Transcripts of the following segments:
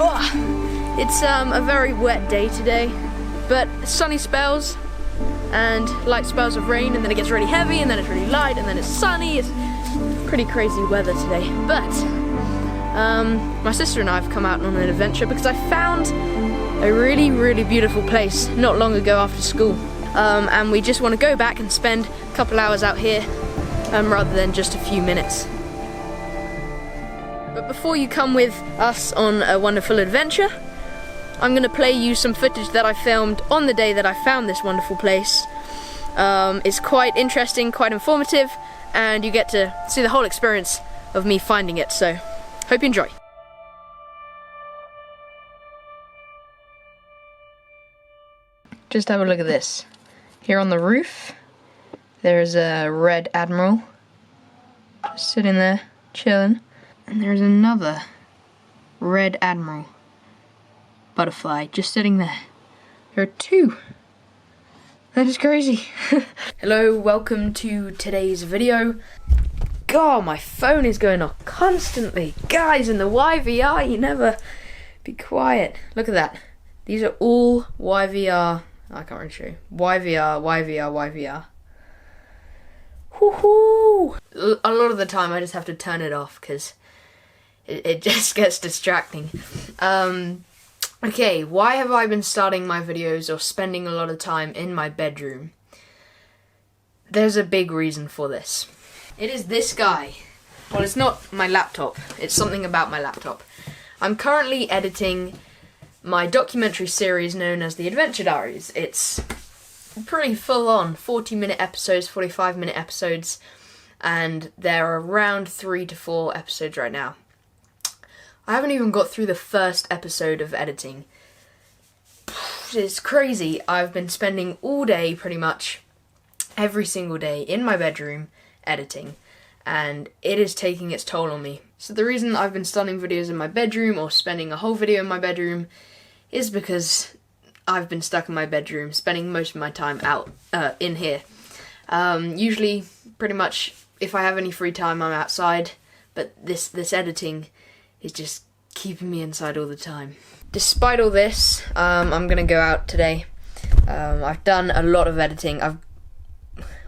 Oh, it's a very wet day today, but sunny spells and light spells of rain, and then it gets really heavy, and then it's really light, and then it's sunny. It's pretty crazy weather today. But my sister and I have come out on an adventure because I found a really beautiful place not long ago after school, and we just want to go back and spend a couple hours out here rather than just a few minutes. But before you come with us on a wonderful adventure, I'm going to play you some footage that I filmed on the day that I found this wonderful place. It's quite interesting, quite informative, and you get to see the whole experience of me finding it, so hope you enjoy. Just have a look at this. Here on the roof, there's a red admiral just sitting there, chilling. And there's another red admiral butterfly just sitting there. There are two. That is crazy. Hello, welcome to today's video. God, my phone is going off constantly. Guys, in the YVR, you never be quiet. Look at that. These are all YVR. I can't really show you. YVR. Woohoo! A lot of the time I just have to turn it off because it just gets distracting. Okay, why have I been starting my videos or spending a lot of time in my bedroom? There's a big reason for this. It is this guy. Well, it's not my laptop. It's something about my laptop. I'm currently editing my documentary series known as The Adventure Diaries. It's pretty full-on, 40-minute episodes, 45-minute episodes, and there are around 3 to 4 episodes right now. I haven't even got through the first episode of editing. It's crazy. I've been spending all day, pretty much, every single day, in my bedroom, editing, and it is taking its toll on me. So the reason I've been starting videos in my bedroom, or spending a whole video in my bedroom, is because I've been stuck in my bedroom, spending most of my time out, in here. Usually, pretty much, if I have any free time, I'm outside, but this editing is just keeping me inside all the time. Despite all this, I'm gonna go out today. I've done a lot of editing.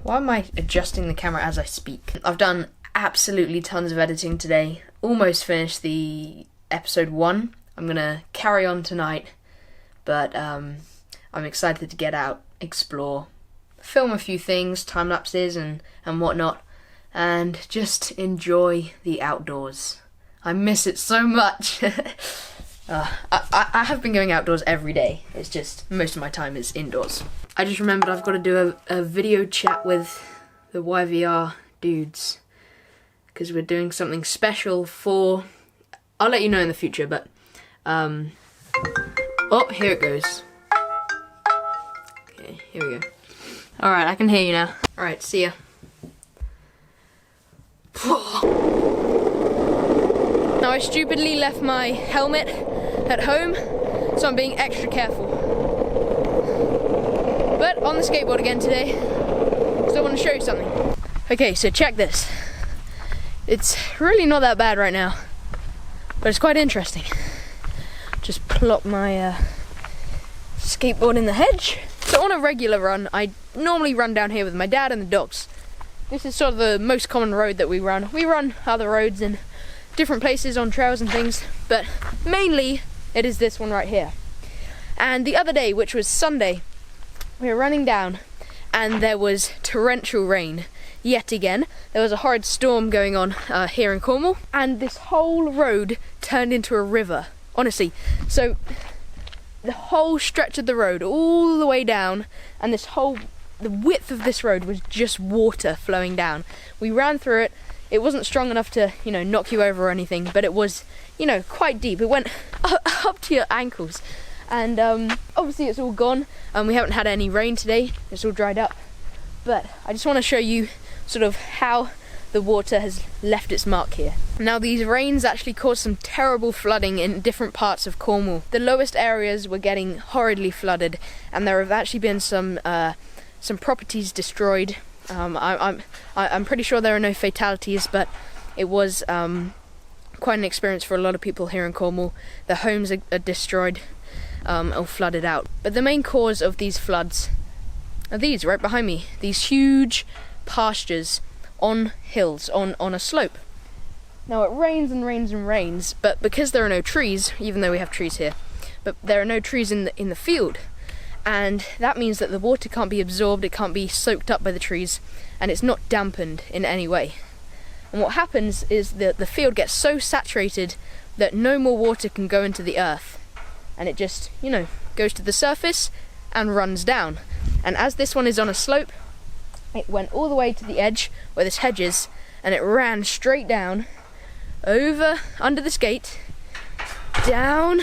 Why am I adjusting the camera as I speak? I've done absolutely tons of editing today. Almost finished the episode 1. I'm gonna carry on tonight, but I'm excited to get out, explore, film a few things, time lapses and whatnot, and just enjoy the outdoors. I miss it so much. I have been going outdoors every day. It's just most of my time is indoors. I just remembered I've got to do a video chat with the YVR dudes because we're doing something special for... I'll let you know in the future, but... Oh, here it goes. Okay, here we go. Alright, I can hear you now. Alright, see ya. Now I stupidly left my helmet at home, so I'm being extra careful. But on the skateboard again today, because I want to show you something. Okay, so check this. It's really not that bad right now, but it's quite interesting. Just plop my skateboard in the hedge. So on a regular run, I normally run down here with my dad and the dogs. This is sort of the most common road that we run. We run other roads in different places on trails and things, but mainly it is this one right here. And the other day, which was Sunday, we were running down and there was torrential rain yet again. There was a horrid storm going on here in Cornwall, and this whole road turned into a river, honestly. So the whole stretch of the road all the way down, and the width of this road was just water flowing down. We ran through it. It wasn't strong enough to, knock you over or anything, but it was, quite deep. It went up to your ankles. And obviously it's all gone. We haven't had any rain today. It's all dried up. But I just want to show you sort of how the water has left its mark here. Now these rains actually caused some terrible flooding in different parts of Cornwall. The lowest areas were getting horridly flooded, and there have actually been some properties destroyed. I'm pretty sure there are no fatalities, but it was quite an experience for a lot of people here in Cornwall. Their homes are destroyed or flooded out. But the main cause of these floods are these right behind me, these huge pastures on hills, on a slope. Now it rains and rains and rains, but because there are no trees, even though we have trees here, but there are no trees in the field, and that means that the water can't be absorbed, it can't be soaked up by the trees, and it's not dampened in any way. And what happens is that the field gets so saturated that no more water can go into the earth, and it just, goes to the surface and runs down. And as this one is on a slope, it went all the way to the edge where this hedge is, and it ran straight down, over, under this gate, down,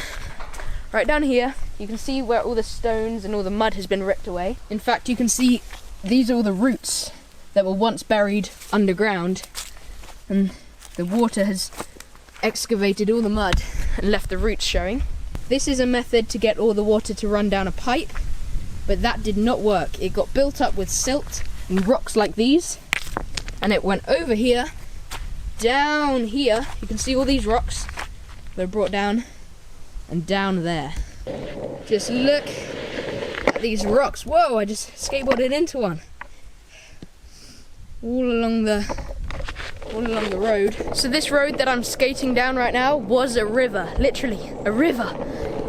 right down here. You can see where all the stones and all the mud has been ripped away. In fact, you can see these are all the roots that were once buried underground, and the water has excavated all the mud and left the roots showing. This is a method to get all the water to run down a pipe, but that did not work. It got built up with silt and rocks like these, and it went over here, down here. You can see all these rocks that are brought down, and down there. Just look at these rocks. Whoa, I just skateboarded into one. All along the road. So this road that I'm skating down right now was a river, literally a river.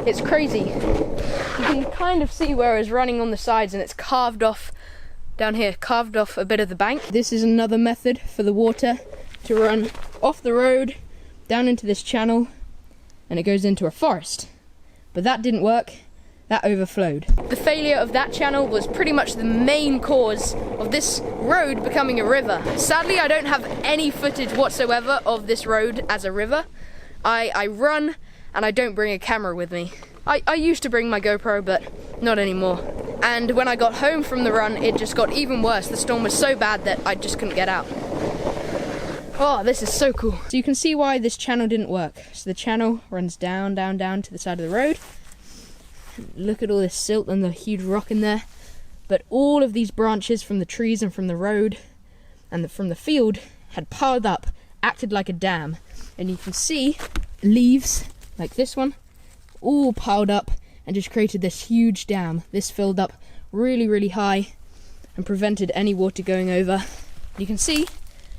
It's crazy. You can kind of see where I was running on the sides, and it's carved off down here, carved off a bit of the bank. This is another method for the water to run off the road, down into this channel, and it goes into a forest. But that didn't work, that overflowed. The failure of that channel was pretty much the main cause of this road becoming a river. Sadly, I don't have any footage whatsoever of this road as a river. I run, and I don't bring a camera with me. I used to bring my GoPro, but not anymore. And when I got home from the run, it just got even worse. The storm was so bad that I just couldn't get out. Oh, this is so cool. So you can see why this channel didn't work. So the channel runs down, down, down to the side of the road. Look at all this silt and the huge rock in there. But all of these branches from the trees and from the road and from the field had piled up, acted like a dam. And you can see leaves like this one, all piled up and just created this huge dam. This filled up really, really high and prevented any water going over. You can see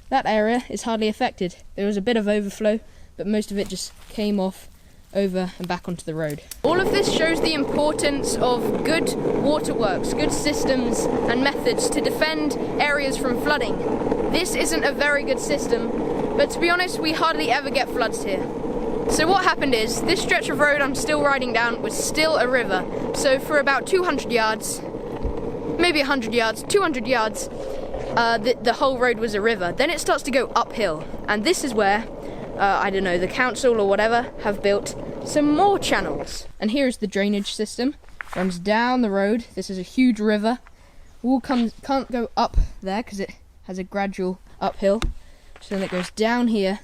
that area is hardly affected. There was a bit of overflow, but most of it just came off over and back onto the road. All of this shows the importance of good waterworks, good systems and methods to defend areas from flooding. This isn't a very good system, but to be honest, we hardly ever get floods here. So what happened is, this stretch of road I'm still riding down was still a river. So for about 200 yards, maybe 100 yards, 200 yards, the whole road was a river. Then it starts to go uphill, and this is where, I don't know, the council or whatever have built some more channels. And here's the drainage system. Runs down the road. This is a huge river. Can't go up there because it has a gradual uphill. So then it goes down here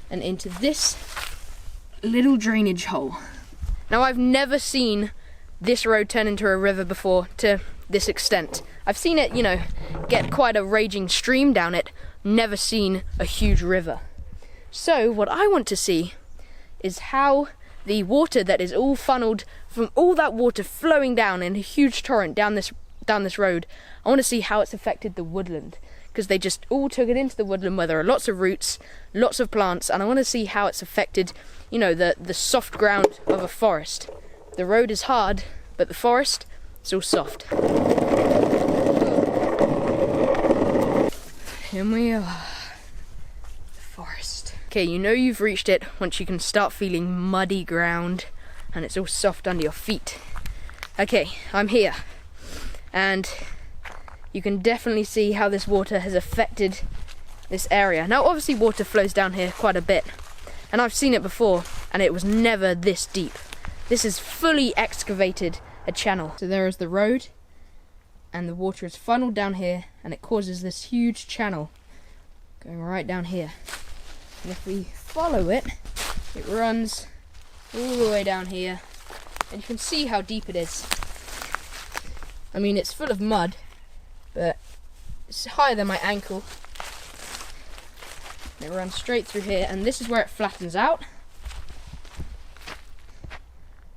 and into this little drainage hole. Now I've never seen this road turn into a river before to this extent. I've seen it, get quite a raging stream down it, never seen a huge river. So what I want to see is how the water that is all funneled from all that water flowing down in a huge torrent down this road, I want to see how it's affected the woodland, because they just all took it into the woodland where there are lots of roots, lots of plants, and I want to see how it's affected, the soft ground of a forest. The road is hard, but the forest is all soft. Here we are. The forest. Okay, you've reached it once you can start feeling muddy ground and it's all soft under your feet. Okay, I'm here. And you can definitely see how this water has affected this area. Now obviously water flows down here quite a bit, and I've seen it before, and it was never this deep. This is fully excavated a channel. So there is the road, and the water is funneled down here, and it causes this huge channel going right down here. And if we follow it, it runs all the way down here, and you can see how deep it is. I mean, it's full of mud, but it's higher than my ankle. And it runs straight through here, and this is where it flattens out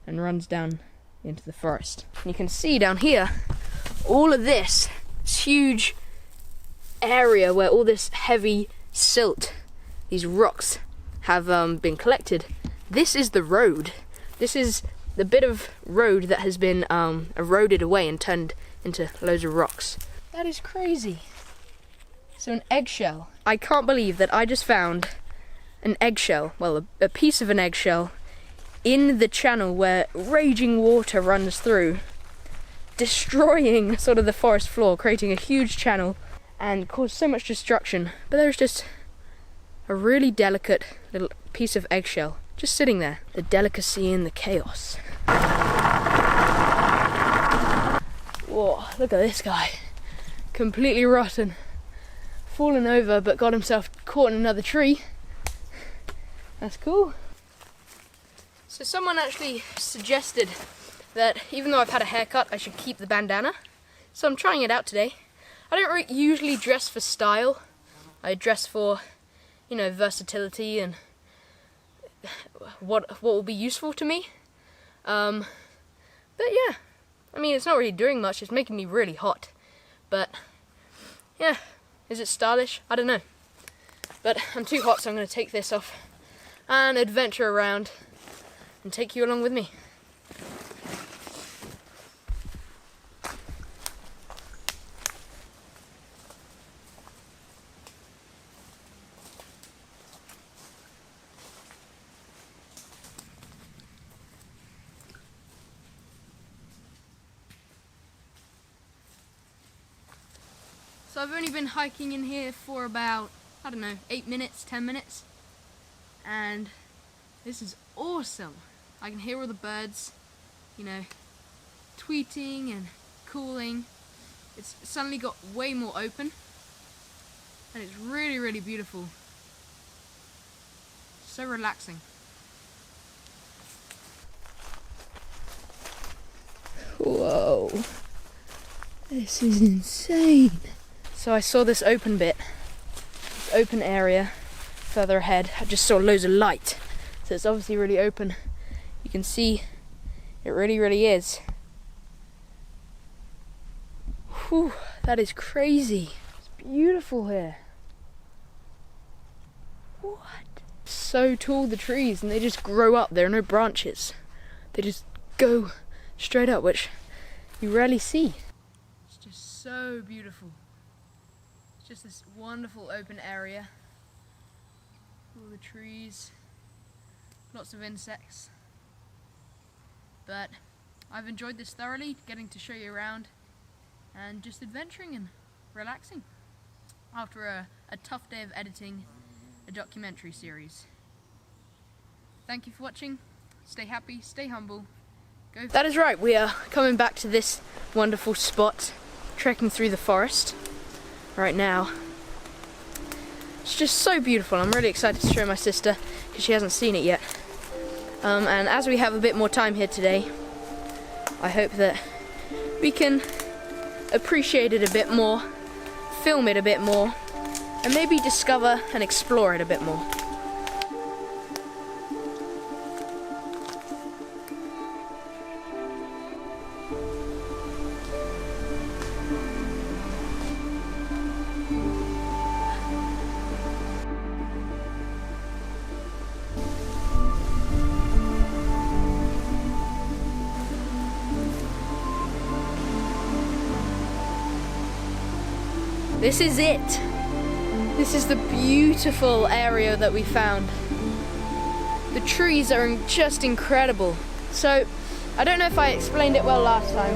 and runs down into the forest. And you can see down here, all of this huge area where all this heavy silt, these rocks, have been collected. This is the road. This is the bit of road that has been eroded away and turned into loads of rocks. That is crazy. So an eggshell. I can't believe that I just found an eggshell, well, a piece of an eggshell, in the channel where raging water runs through, destroying sort of the forest floor, creating a huge channel, and caused so much destruction. But there's just a really delicate little piece of eggshell just sitting there. The delicacy in the chaos. Whoa, look at this guy. Completely rotten. Fallen over, but got himself caught in another tree. That's cool. So someone actually suggested that even though I've had a haircut, I should keep the bandana. So I'm trying it out today. I don't usually dress for style. I dress for, you know, versatility and what will be useful to me. But yeah, I mean, it's not really doing much. It's making me really hot. But yeah, is it stylish? I don't know. But I'm too hot, so I'm going to take this off and adventure around and take you along with me. So I've only been hiking in here for about, I don't know, 8 minutes, 10 minutes. And this is awesome. I can hear all the birds, you know, tweeting and calling. It's suddenly got way more open. And it's really, really beautiful. So relaxing. Whoa. This is insane. So I saw this open bit, this open area further ahead. I just saw loads of light. So it's obviously really open. You can see it really, really is. Whew, that is crazy. It's beautiful here. What? So tall, the trees, and they just grow up. There are no branches. They just go straight up, which you rarely see. It's just so beautiful. It's just this wonderful open area. All the trees, lots of insects. But I've enjoyed this thoroughly, getting to show you around and just adventuring and relaxing after a tough day of editing a documentary series. Thank you for watching. Stay happy, stay humble. Go. That is right, we are coming back to this wonderful spot, trekking through the forest right now. It's just so beautiful. I'm really excited to show my sister because she hasn't seen it yet. And as we have a bit more time here today, I hope that we can appreciate it a bit more, film it a bit more, and maybe discover and explore it a bit more. This is it. This is the beautiful area that we found. The trees are just incredible. So, I don't know if I explained it well last time,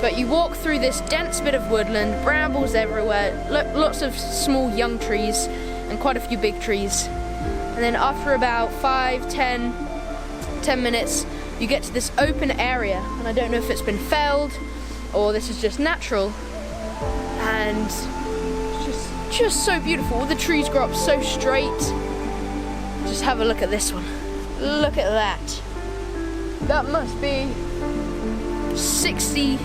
but you walk through this dense bit of woodland, brambles everywhere, lots of small young trees, and quite a few big trees. And then after about 5-10 minutes, you get to this open area, and I don't know if it's been felled or this is just natural, and just so beautiful. All the trees grow up so straight. Just have a look at this one. Look at that. That must be 60,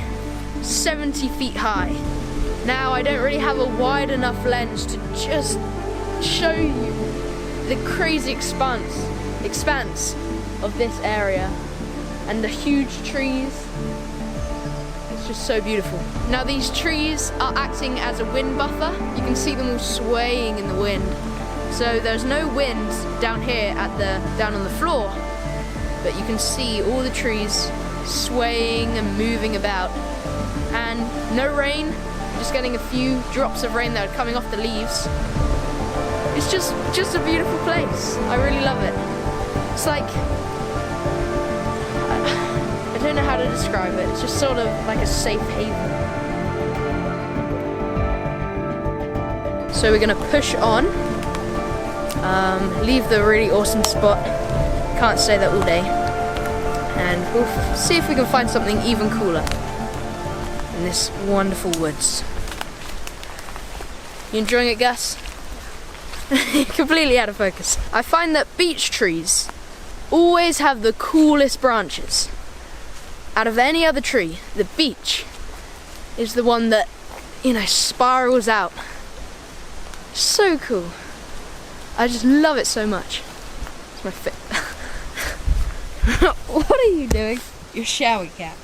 70 feet high. Now, I don't really have a wide enough lens to just show you the crazy expanse of this area and the huge trees. It's just so beautiful. Now, these trees are acting as a wind buffer. You can see them all swaying in the wind. So there's no wind down here down on the floor, but you can see all the trees swaying and moving about. And no rain, just getting a few drops of rain that are coming off the leaves. It's just a beautiful place. I really love it. It's like, I don't know how to describe it. It's just sort of like a safe haven. So we're gonna push on, leave the really awesome spot. Can't stay there all day. And we'll see if we can find something even cooler in this wonderful woods. You enjoying it, Gus? Completely out of focus. I find that beech trees always have the coolest branches. Out of any other tree, the beech is the one that, you know, spirals out. So cool. I just love it so much. It's my What are you doing? Your shower cap.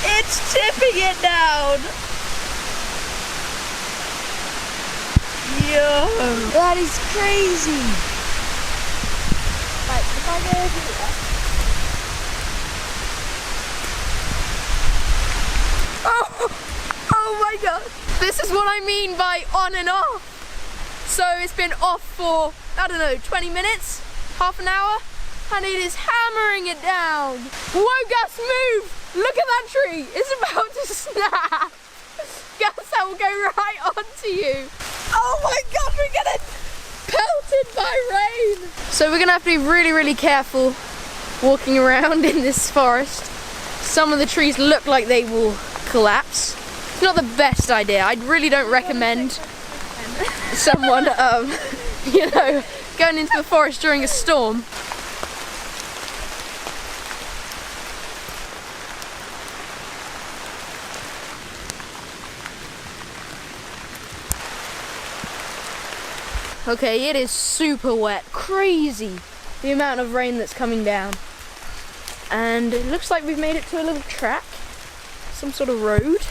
It's tipping it down. Yo, that is crazy. Like, if I go over here. Oh my god! This is what I mean by on and off. So it's been off for, I don't know, 20 minutes? Half an hour? And it is hammering it down. Whoa, Gus, move! Look at that tree! It's about to snap! Gus, that will go right onto you. Oh my god, we're getting pelted by rain! So we're gonna have to be really, really careful walking around in this forest. Some of the trees look like they will collapse. It's not the best idea. I really don't recommend someone, you know, going into the forest during a storm. Okay, it is super wet. Crazy the amount of rain that's coming down. And it looks like we've made it to a little track. Some sort of road.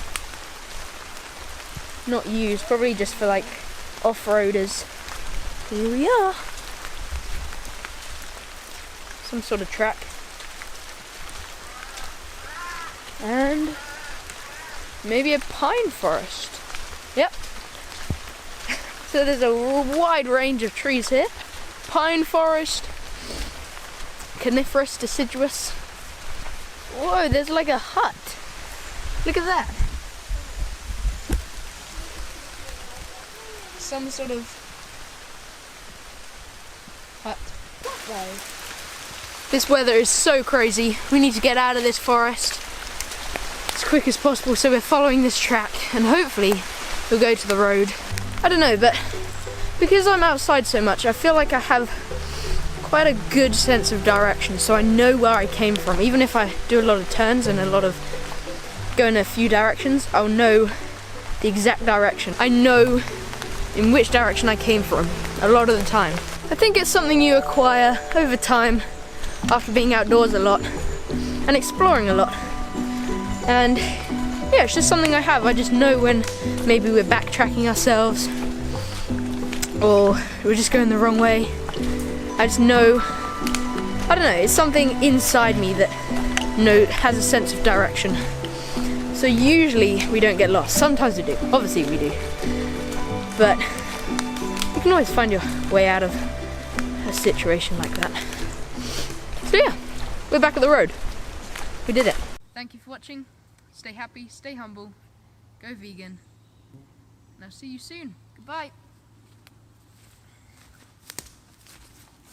Not used, probably just for like off-roaders. Here we are. Some sort of track. And maybe a pine forest. Yep. So there's a wide range of trees here. Pine forest, coniferous, deciduous. Whoa, there's like a hut. Look at that. Some sort of hut. This weather is so crazy. We need to get out of this forest as quick as possible, so we're following this track and hopefully we'll go to the road. I don't know, but because I'm outside so much, I feel like I have quite a good sense of direction, so I know where I came from. Even if I do a lot of turns and a lot of go in a few directions, I'll know the exact direction. I know in which direction I came from a lot of the time. I think it's something you acquire over time after being outdoors a lot and exploring a lot. And yeah, it's just something I have. I just know when maybe we're backtracking ourselves or we're just going the wrong way. I just know, I don't know, it's something inside me that has a sense of direction. So usually we don't get lost. Sometimes we do, obviously we do. But you can always find your way out of a situation like that. So yeah, we're back at the road. We did it. Thank you for watching. Stay happy, stay humble, go vegan. and I'll see you soon. Goodbye.